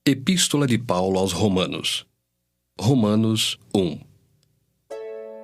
Epístola de Paulo aos Romanos. Romanos 1.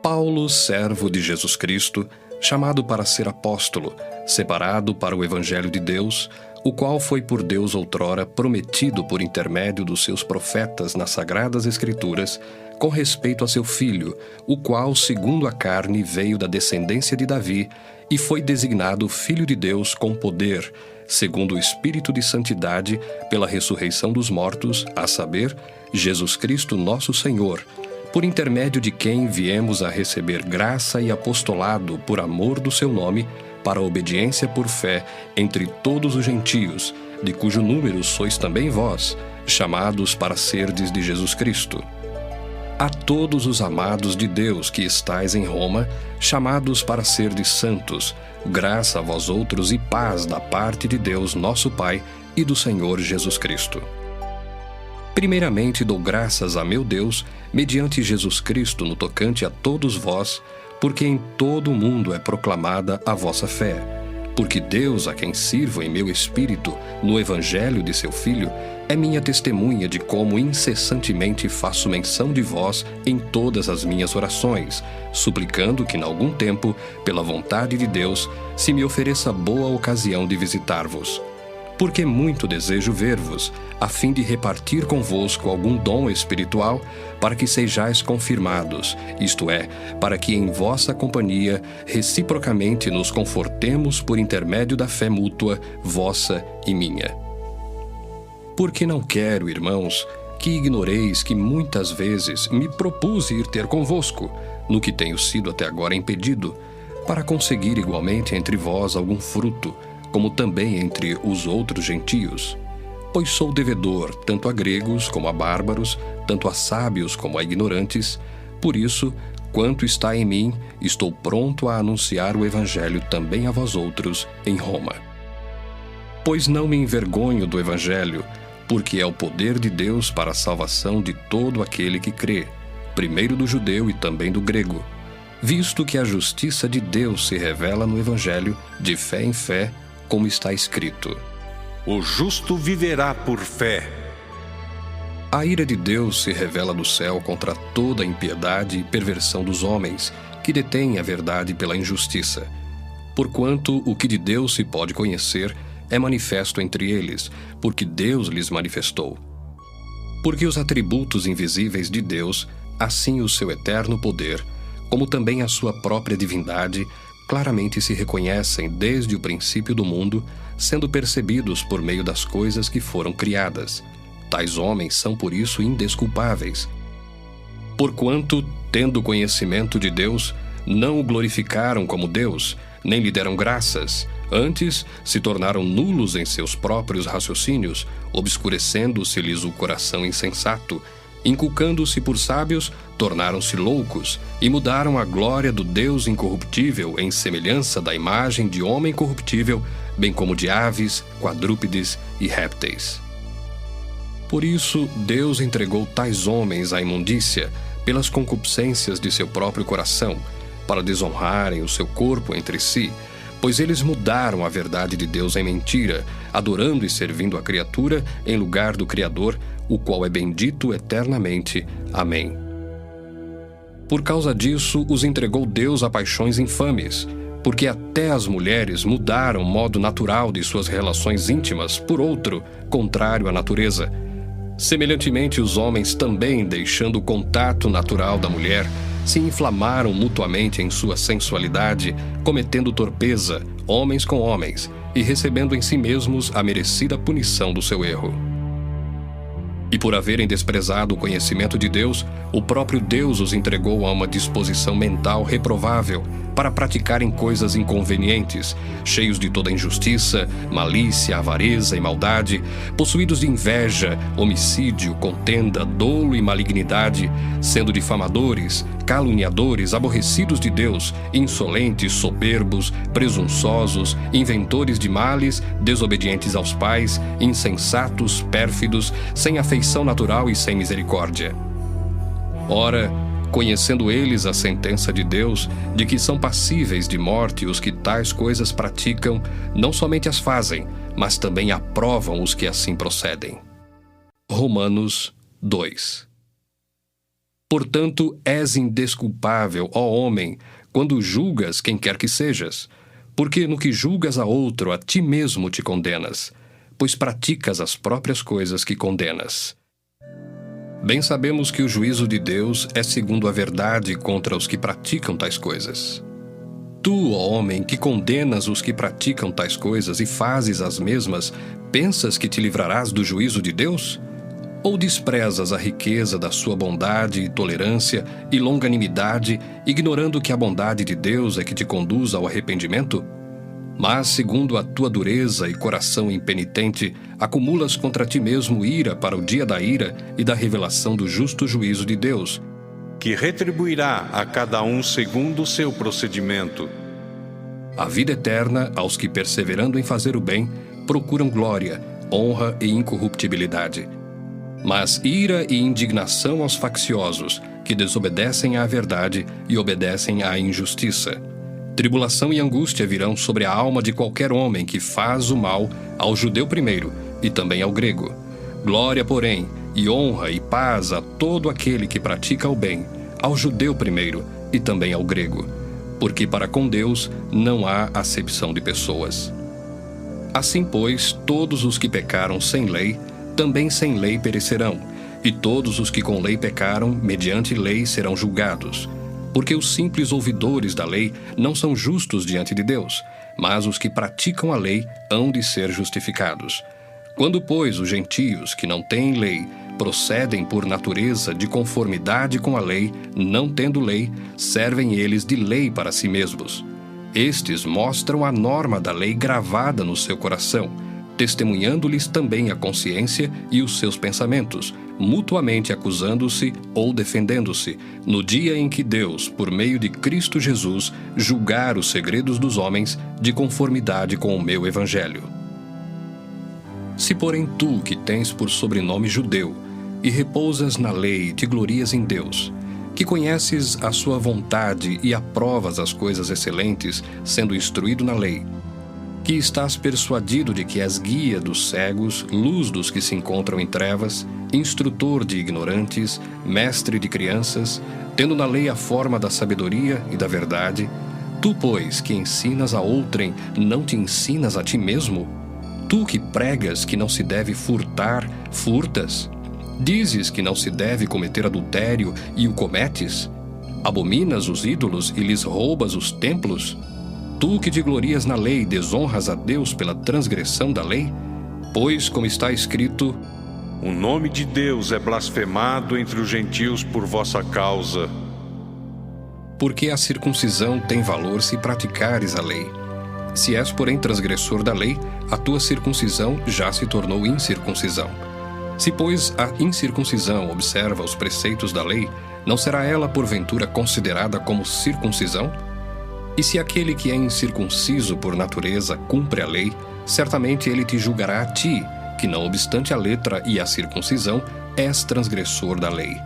Paulo, servo de Jesus Cristo, chamado para ser apóstolo, separado para o Evangelho de Deus, o qual foi por Deus outrora prometido por intermédio dos seus profetas nas Sagradas Escrituras, com respeito a seu Filho, o qual, segundo a carne, veio da descendência de Davi e foi designado Filho de Deus com poder, segundo o Espírito de Santidade, pela ressurreição dos mortos, a saber, Jesus Cristo nosso Senhor, por intermédio de quem viemos a receber graça e apostolado por amor do seu nome, para a obediência por fé entre todos os gentios, de cujo número sois também vós, chamados para serdes de Jesus Cristo. A todos os amados de Deus que estais em Roma, chamados para serdes santos, graça a vós outros e paz da parte de Deus nosso Pai e do Senhor Jesus Cristo. Primeiramente dou graças a meu Deus, mediante Jesus Cristo no tocante a todos vós, porque em todo o mundo é proclamada a vossa fé. Porque Deus, a quem sirvo em meu espírito, no Evangelho de seu Filho, é minha testemunha de como incessantemente faço menção de vós em todas as minhas orações, suplicando que, em algum tempo, pela vontade de Deus, se me ofereça boa ocasião de visitar-vos. Porque muito desejo ver-vos, a fim de repartir convosco algum dom espiritual, para que sejais confirmados, isto é, para que em vossa companhia reciprocamente nos confortemos por intermédio da fé mútua, vossa e minha. Porque não quero, irmãos, que ignoreis que muitas vezes me propus ir ter convosco, no que tenho sido até agora impedido, para conseguir igualmente entre vós algum fruto, como também entre os outros gentios. Pois sou devedor tanto a gregos como a bárbaros, tanto a sábios como a ignorantes. Por isso, quanto está em mim, estou pronto a anunciar o Evangelho também a vós outros em Roma. Pois não me envergonho do Evangelho, porque é o poder de Deus para a salvação de todo aquele que crê, primeiro do judeu e também do grego, visto que a justiça de Deus se revela no Evangelho, de fé em fé, como está escrito: O justo viverá por fé. A ira de Deus se revela do céu contra toda a impiedade e perversão dos homens, que detêm a verdade pela injustiça. Porquanto o que de Deus se pode conhecer é manifesto entre eles, porque Deus lhes manifestou. Porque os atributos invisíveis de Deus, assim o seu eterno poder, como também a sua própria divindade, claramente se reconhecem desde o princípio do mundo, sendo percebidos por meio das coisas que foram criadas. Tais homens são por isso indesculpáveis. Porquanto, tendo conhecimento de Deus, não o glorificaram como Deus, nem lhe deram graças. Antes, se tornaram nulos em seus próprios raciocínios, obscurecendo-se-lhes o coração insensato. Inculcando-se por sábios, tornaram-se loucos e mudaram a glória do Deus incorruptível em semelhança da imagem de homem corruptível, bem como de aves, quadrúpedes e répteis. Por isso, Deus entregou tais homens à imundícia, pelas concupiscências de seu próprio coração, para desonrarem o seu corpo entre si, pois eles mudaram a verdade de Deus em mentira, adorando e servindo a criatura em lugar do Criador, o qual é bendito eternamente. Amém. Por causa disso, os entregou Deus a paixões infames, porque até as mulheres mudaram o modo natural de suas relações íntimas por outro, contrário à natureza. Semelhantemente, os homens também, deixando o contato natural da mulher, se inflamaram mutuamente em sua sensualidade, cometendo torpeza, homens com homens, e recebendo em si mesmos a merecida punição do seu erro. E por haverem desprezado o conhecimento de Deus, o próprio Deus os entregou a uma disposição mental reprovável para praticarem coisas inconvenientes, cheios de toda injustiça, malícia, avareza e maldade, possuídos de inveja, homicídio, contenda, dolo e malignidade, sendo difamadores, caluniadores, aborrecidos de Deus, insolentes, soberbos, presunçosos, inventores de males, desobedientes aos pais, insensatos, pérfidos, sem afeição natural e sem misericórdia. Ora, conhecendo eles a sentença de Deus, de que são passíveis de morte os que tais coisas praticam, não somente as fazem, mas também aprovam os que assim procedem. Romanos 2. Portanto, és indesculpável, ó homem, quando julgas quem quer que sejas, porque no que julgas a outro, a ti mesmo te condenas, pois praticas as próprias coisas que condenas. Bem sabemos que o juízo de Deus é segundo a verdade contra os que praticam tais coisas. Tu, ó homem, que condenas os que praticam tais coisas e fazes as mesmas, pensas que te livrarás do juízo de Deus? Ou desprezas a riqueza da sua bondade e tolerância e longanimidade, ignorando que a bondade de Deus é que te conduz ao arrependimento? Mas, segundo a tua dureza e coração impenitente, acumulas contra ti mesmo ira para o dia da ira e da revelação do justo juízo de Deus, que retribuirá a cada um segundo o seu procedimento. A vida eterna aos que, perseverando em fazer o bem, procuram glória, honra e incorruptibilidade. Mas ira e indignação aos facciosos, que desobedecem à verdade e obedecem à injustiça. Tribulação e angústia virão sobre a alma de qualquer homem que faz o mal, ao judeu primeiro e também ao grego. Glória, porém, e honra e paz a todo aquele que pratica o bem, ao judeu primeiro e também ao grego, porque para com Deus não há acepção de pessoas. Assim, pois, todos os que pecaram sem lei, também sem lei perecerão, e todos os que com lei pecaram, mediante lei serão julgados. Porque os simples ouvidores da lei não são justos diante de Deus, mas os que praticam a lei hão de ser justificados. Quando, pois, os gentios, que não têm lei, procedem por natureza de conformidade com a lei, não tendo lei, servem eles de lei para si mesmos. Estes mostram a norma da lei gravada no seu coração, testemunhando-lhes também a consciência e os seus pensamentos, mutuamente acusando-se ou defendendo-se, no dia em que Deus, por meio de Cristo Jesus, julgar os segredos dos homens de conformidade com o meu evangelho. Se, porém, tu, que tens por sobrenome judeu, e repousas na lei e te glorias em Deus, que conheces a sua vontade e aprovas as coisas excelentes, sendo instruído na lei, que estás persuadido de que és guia dos cegos, luz dos que se encontram em trevas, instrutor de ignorantes, mestre de crianças, tendo na lei a forma da sabedoria e da verdade, tu, pois, que ensinas a outrem, não te ensinas a ti mesmo? Tu que pregas que não se deve furtar, furtas? Dizes que não se deve cometer adultério e o cometes? Abominas os ídolos e lhes roubas os templos? Tu que te glorias na lei, desonras a Deus pela transgressão da lei? Pois, como está escrito, o nome de Deus é blasfemado entre os gentios por vossa causa. Porque a circuncisão tem valor se praticares a lei. Se és, porém, transgressor da lei, a tua circuncisão já se tornou incircuncisão. Se, pois, a incircuncisão observa os preceitos da lei, não será ela, porventura, considerada como circuncisão? E se aquele que é incircunciso por natureza cumpre a lei, certamente ele te julgará a ti, que não obstante a letra e a circuncisão, és transgressor da lei.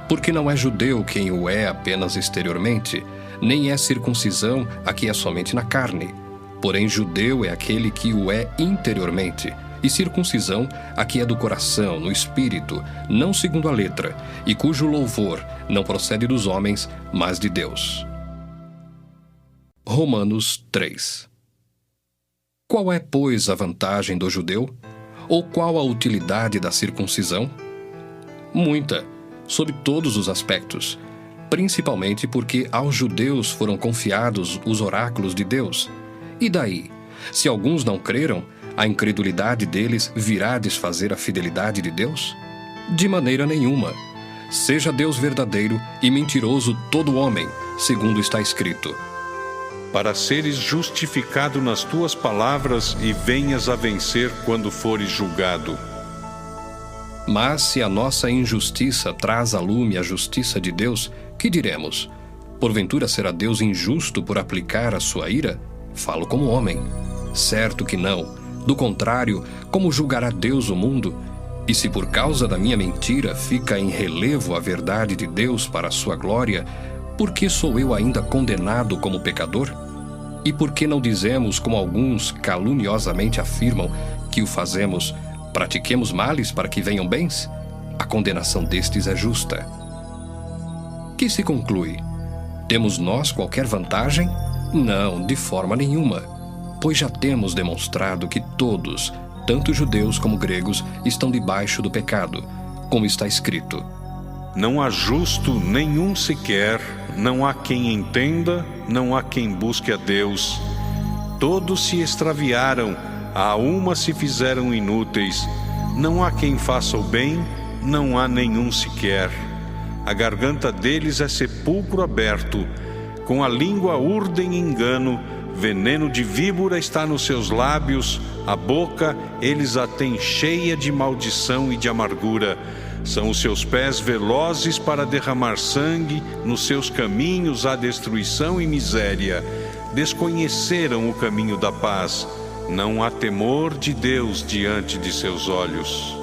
Porque não é judeu quem o é apenas exteriormente, nem é circuncisão a que é somente na carne. Porém, judeu é aquele que o é interiormente, e circuncisão a que é do coração, no espírito, não segundo a letra, e cujo louvor não procede dos homens, mas de Deus. Romanos 3. Qual é, pois, a vantagem do judeu? Ou qual a utilidade da circuncisão? Muita, sob todos os aspectos, principalmente porque aos judeus foram confiados os oráculos de Deus. E daí, se alguns não creram, a incredulidade deles virá desfazer a fidelidade de Deus? De maneira nenhuma. Seja Deus verdadeiro e mentiroso todo homem, segundo está escrito: para seres justificado nas tuas palavras e venhas a vencer quando fores julgado. Mas se a nossa injustiça traz a lume a justiça de Deus, que diremos? Porventura será Deus injusto por aplicar a sua ira? Falo como homem. Certo que não. Do contrário, como julgará Deus o mundo? E se por causa da minha mentira fica em relevo a verdade de Deus para a sua glória, por que sou eu ainda condenado como pecador? E por que não dizemos, como alguns caluniosamente afirmam, que o fazemos Pratiquemos males para que venham bens? A condenação destes é justa. Que se conclui? Temos nós qualquer vantagem? Não, de forma nenhuma, pois já temos demonstrado que todos, tanto judeus como gregos, estão debaixo do pecado, como está escrito: não há justo nenhum sequer, não há quem entenda, não há quem busque a Deus. Todos se extraviaram, a uma se fizeram inúteis. Não há quem faça o bem, não há nenhum sequer. A garganta deles é sepulcro aberto, com a língua urdem engano, veneno de víbora está nos seus lábios, a boca eles a têm cheia de maldição e de amargura. São os seus pés velozes para derramar sangue, nos seus caminhos há destruição e miséria. Desconheceram o caminho da paz, não há temor de Deus diante de seus olhos.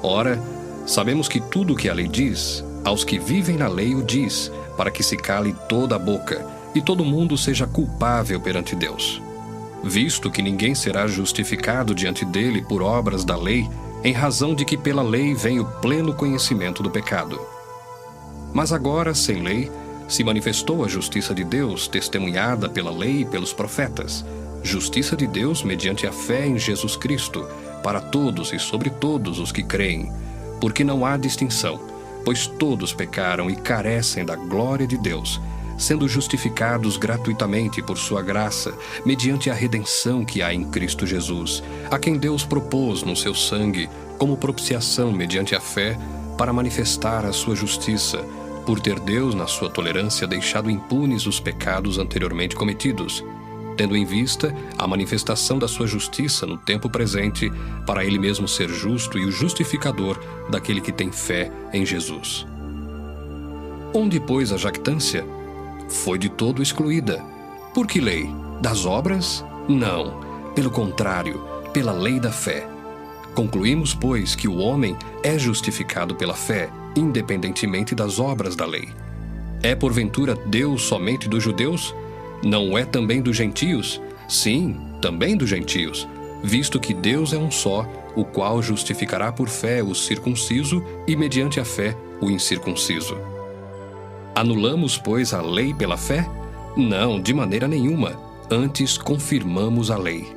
Ora, sabemos que tudo o que a lei diz, aos que vivem na lei o diz, para que se cale toda a boca, e todo mundo seja culpável perante Deus. Visto que ninguém será justificado diante dele por obras da lei, em razão de que pela lei vem o pleno conhecimento do pecado. Mas agora, sem lei, se manifestou a justiça de Deus, testemunhada pela lei e pelos profetas, justiça de Deus mediante a fé em Jesus Cristo, para todos e sobre todos os que creem, porque não há distinção, pois todos pecaram e carecem da glória de Deus, sendo justificados gratuitamente por sua graça, mediante a redenção que há em Cristo Jesus, a quem Deus propôs no seu sangue, como propiciação mediante a fé, para manifestar a sua justiça, por ter Deus, na sua tolerância, deixado impunes os pecados anteriormente cometidos, tendo em vista a manifestação da sua justiça no tempo presente, para ele mesmo ser justo e o justificador daquele que tem fé em Jesus. Onde, pois, a jactância? Foi de todo excluída. Por que lei? Das obras? Não. Pelo contrário, pela lei da fé. Concluímos, pois, que o homem é justificado pela fé, independentemente das obras da lei. É porventura Deus somente dos judeus? Não é também dos gentios? Sim, também dos gentios, visto que Deus é um só, o qual justificará por fé o circunciso e mediante a fé o incircunciso. Anulamos, pois, a lei pela fé? Não, de maneira nenhuma. Antes confirmamos a lei.